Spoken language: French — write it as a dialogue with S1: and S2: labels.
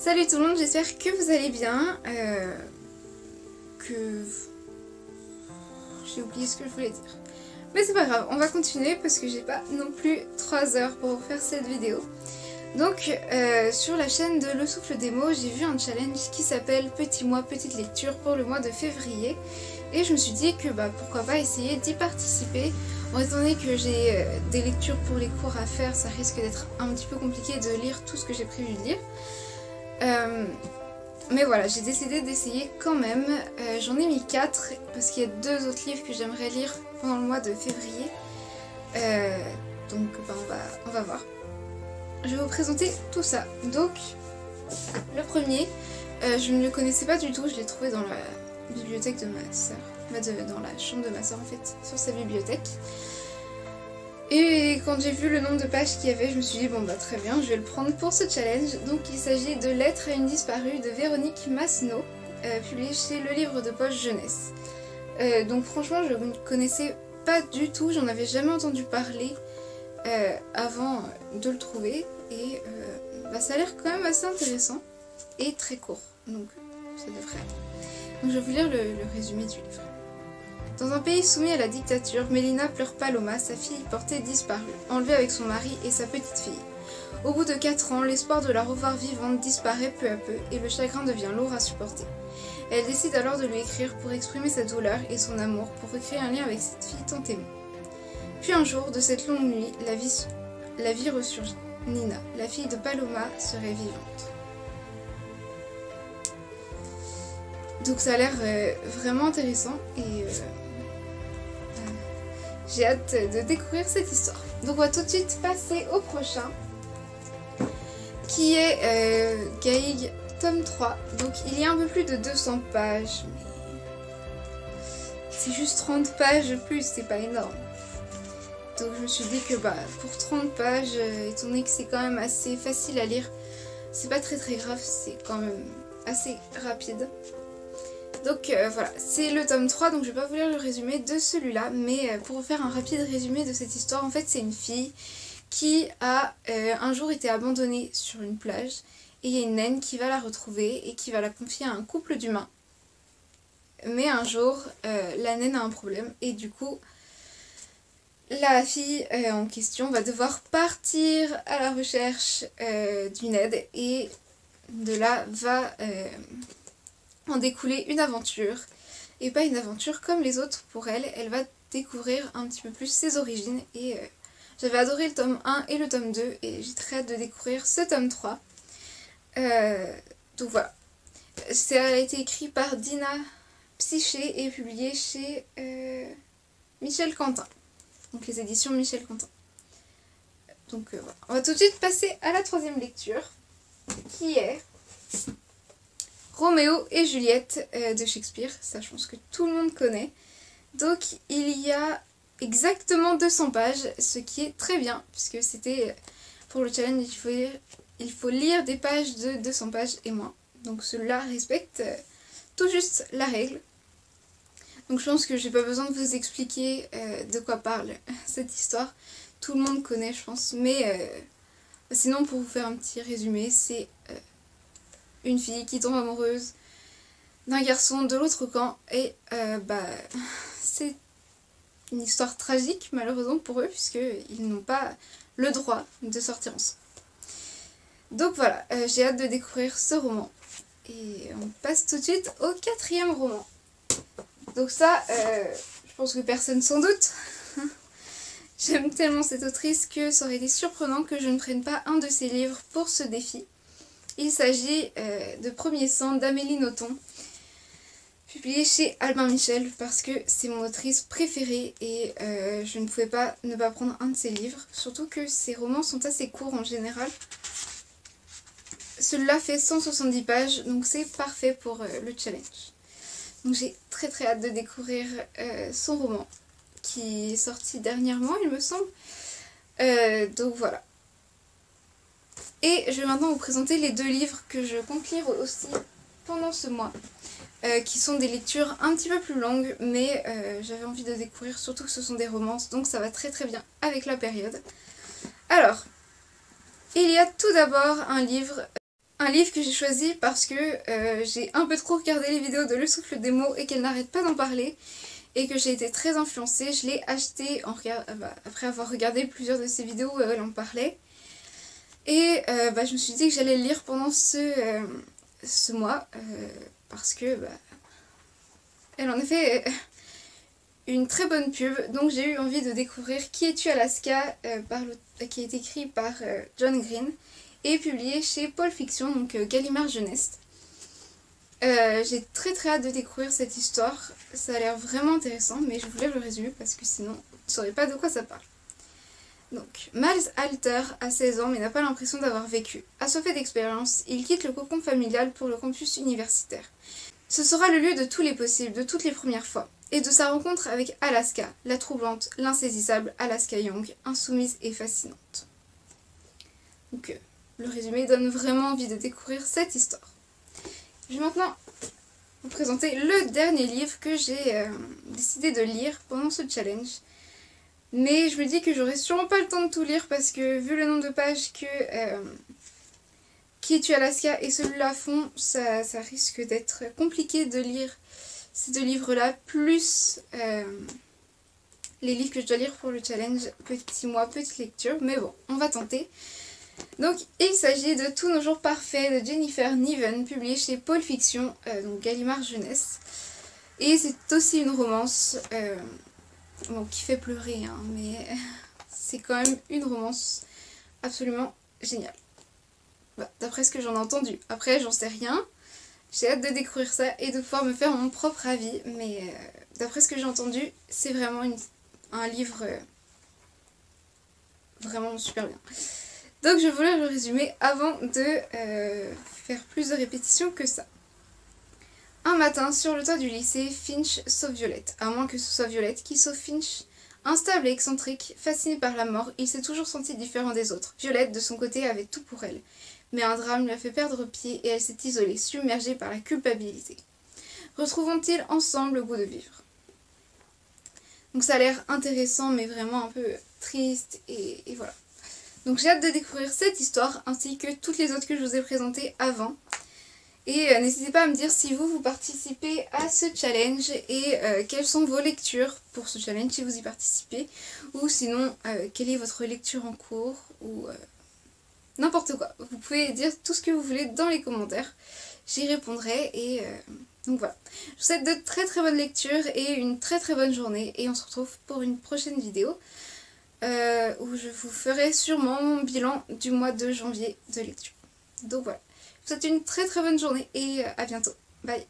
S1: Salut tout le monde, j'espère que vous allez bien, j'ai oublié ce que je voulais dire. Mais c'est pas grave, on va continuer parce que j'ai pas non plus 3 heures pour vous faire cette vidéo. Donc sur la chaîne de Le Souffle des Mots, j'ai vu un challenge qui s'appelle Petit mois, petite lecture pour le mois de février. Et je me suis dit que pourquoi pas essayer d'y participer. Étant donné que j'ai des lectures pour les cours à faire, ça risque d'être un petit peu compliqué de lire tout ce que j'ai prévu de lire. Mais voilà, j'ai décidé d'essayer quand même. J'en ai mis 4 parce qu'il y a 2 autres livres que j'aimerais lire pendant le mois de février. Donc on va voir. Je vais vous présenter tout ça. Donc, le premier, je ne le connaissais pas du tout, je l'ai trouvé dans la bibliothèque de ma soeur. Dans la chambre de ma soeur en fait, sur sa bibliothèque. Et quand j'ai vu le nombre de pages qu'il y avait, je me suis dit très bien, je vais le prendre pour ce challenge. Donc il s'agit de Lettres à une disparue de Véronique Massenot, publié chez Le Livre de Poche Jeunesse. Donc franchement je ne connaissais pas du tout, j'en avais jamais entendu parler avant de le trouver. Et ça a l'air quand même assez intéressant et très court, donc ça devrait aller. Donc je vais vous lire le résumé du livre. Dans un pays soumis à la dictature, Mélina pleure Paloma, sa fille portée disparue, enlevée avec son mari et sa petite fille. Au bout de 4 ans, l'espoir de la revoir vivante disparaît peu à peu et le chagrin devient lourd à supporter. Elle décide alors de lui écrire pour exprimer sa douleur et son amour, pour recréer un lien avec cette fille tant aimée. Puis un jour, de cette longue nuit, la vie ressurgit. Nina, la fille de Paloma, serait vivante. Donc ça a l'air vraiment intéressant et j'ai hâte de découvrir cette histoire. Donc on va tout de suite passer au prochain, qui est Gaïg tome 3. Donc il y a un peu plus de 200 pages, mais c'est juste 30 pages de plus, c'est pas énorme. Donc je me suis dit que pour 30 pages, étant donné que c'est quand même assez facile à lire, c'est pas très grave, c'est quand même assez rapide. Donc voilà, c'est le tome 3, donc je vais pas vous lire le résumé de celui-là, mais pour vous faire un rapide résumé de cette histoire, en fait c'est une fille qui a un jour été abandonnée sur une plage, et il y a une naine qui va la retrouver et qui va la confier à un couple d'humains. Mais un jour, la naine a un problème, et du coup, la fille en question va devoir partir à la recherche d'une aide, et de là va en découler une aventure, et pas une aventure comme les autres pour elle. Elle va découvrir un petit peu plus ses origines, et j'avais adoré le tome 1 et le tome 2, et j'ai très hâte de découvrir ce tome 3. Donc voilà, ça a été écrit par Dina Psyché et publié chez Michel Quentin, donc les éditions Michel Quentin. Donc voilà, on va tout de suite passer à la 3e lecture, qui est Roméo et Juliette de Shakespeare. Ça, je pense que tout le monde connaît. Donc il y a exactement 200 pages, ce qui est très bien, puisque c'était pour le challenge, il faut lire des pages de 200 pages et moins. Donc cela respecte tout juste la règle. Donc je pense que j'ai pas besoin de vous expliquer de quoi parle cette histoire. Tout le monde connaît, je pense. Mais sinon, pour vous faire un petit résumé, c'est une fille qui tombe amoureuse d'un garçon de l'autre camp, et c'est une histoire tragique malheureusement pour eux, puisqu'ils n'ont pas le droit de sortir ensemble. Donc voilà, j'ai hâte de découvrir ce roman, et on passe tout de suite au 4e roman. Donc ça, je pense que personne s'en doute. J'aime tellement cette autrice que ça aurait été surprenant que je ne prenne pas un de ses livres pour ce défi. Il s'agit de Premier sang d'Amélie Nothomb, publié chez Albin Michel, parce que c'est mon autrice préférée, et je ne pouvais pas ne pas prendre un de ses livres, surtout que ses romans sont assez courts en général. Celui-là fait 170 pages, donc c'est parfait pour le challenge. Donc j'ai très hâte de découvrir son roman, qui est sorti dernièrement il me semble. Donc voilà. Et je vais maintenant vous présenter les 2 livres que je compte lire aussi pendant ce mois, qui sont des lectures un petit peu plus longues, mais j'avais envie de découvrir, surtout que ce sont des romances, donc ça va très bien avec la période. Alors, il y a tout d'abord un livre Un livre que j'ai choisi parce que j'ai un peu trop regardé les vidéos de Le Souffle des mots et qu'elle n'arrête pas d'en parler et que j'ai été très influencée. Je l'ai acheté après avoir regardé plusieurs de ses vidéos où elle en parlait. Et je me suis dit que j'allais le lire pendant ce mois parce que elle en a fait une très bonne pub. Donc j'ai eu envie de découvrir Qui es-tu Alaska qui est écrit par John Green et publié chez Paul Fiction, donc Gallimard Jeunesse. J'ai très hâte de découvrir cette histoire. Ça a l'air vraiment intéressant, mais je voulais le résumer parce que sinon vous ne saurez pas de quoi ça parle. Donc, Miles Alter a 16 ans mais n'a pas l'impression d'avoir vécu. Assoiffé d'expérience, il quitte le cocon familial pour le campus universitaire. Ce sera le lieu de tous les possibles, de toutes les premières fois, et de sa rencontre avec Alaska, la troublante, l'insaisissable Alaska Young, insoumise et fascinante. Donc, le résumé donne vraiment envie de découvrir cette histoire. Je vais maintenant vous présenter le dernier livre que j'ai décidé de lire pendant ce challenge. Mais je me dis que j'aurai sûrement pas le temps de tout lire parce que vu le nombre de pages que Qui es-tu Alaska et celui-là font, ça risque d'être compliqué de lire ces deux livres-là, plus les livres que je dois lire pour le challenge, petit mois, petite lecture, mais bon, on va tenter. Donc il s'agit de Tous nos jours parfaits de Jennifer Niven, publié chez Paul Fiction, donc Gallimard Jeunesse. Et c'est aussi une romance qui fait pleurer, hein, mais c'est quand même une romance absolument géniale. D'après ce que j'en ai entendu. Après, j'en sais rien. J'ai hâte de découvrir ça et de pouvoir me faire mon propre avis. Mais d'après ce que j'ai entendu, c'est vraiment un livre vraiment super bien. Donc je voulais le résumer avant de faire plus de répétitions que ça. Un matin, sur le toit du lycée, Finch sauve Violette. À moins que ce soit Violette qui sauve Finch. Instable et excentrique, fasciné par la mort, il s'est toujours senti différent des autres. Violette, de son côté, avait tout pour elle. Mais un drame lui a fait perdre pied et elle s'est isolée, submergée par la culpabilité. Retrouvons-ils ensemble le goût de vivre? Donc ça a l'air intéressant mais vraiment un peu triste et voilà. Donc j'ai hâte de découvrir cette histoire ainsi que toutes les autres que je vous ai présentées avant. Et n'hésitez pas à me dire si vous participez à ce challenge et quelles sont vos lectures pour ce challenge si vous y participez. Ou sinon, quelle est votre lecture en cours ou n'importe quoi. Vous pouvez dire tout ce que vous voulez dans les commentaires. J'y répondrai et donc voilà. Je vous souhaite de très bonnes lectures et une très bonne journée. Et on se retrouve pour une prochaine vidéo où je vous ferai sûrement mon bilan du mois de janvier de lecture. Donc voilà. Je vous souhaite une très bonne journée et à bientôt. Bye.